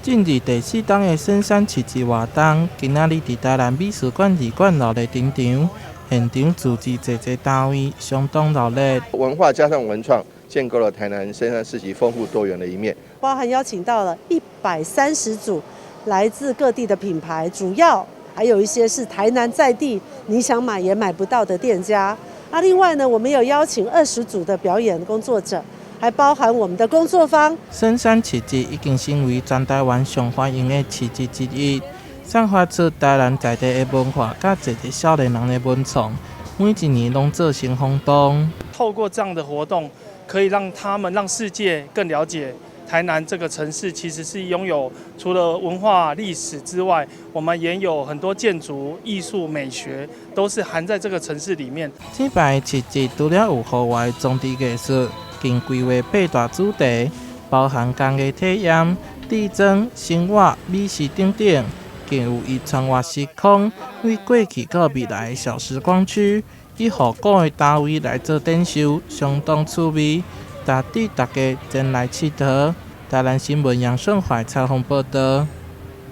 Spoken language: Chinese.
进入第4档的深山市集活动，今仔日伫台南美术馆2馆热烈登场，现场组织侪单位，相当热烈。文化加上文创，建构了台南深山市集丰富多元的一面。包含邀请到了130组来自各地的品牌，主要还有一些是台南在地你想买也买不到的店家。另外呢，我们有邀请20组的表演工作者。还包含我们的工作坊。深山市集已经成为全台湾上欢迎的市集之一，散发出台南在地的文化，甲侪少年人的文创，每一年拢做成轰动。透过这样的活动，可以让世界更了解台南这个城市，其实是拥有除了文化历史之外，我们也有很多建筑、艺术、美学，都是含在这个城市里面。这摆市集除了有户外装置艺术。并规划8大主题，包含工艺体验、地震、生活、美食等等，更有以穿越时空为过去到未来的小时光区，以复古的单位来做展示，相当趣味，值得大家前来佚佗。台南新闻杨顺怀采访报道。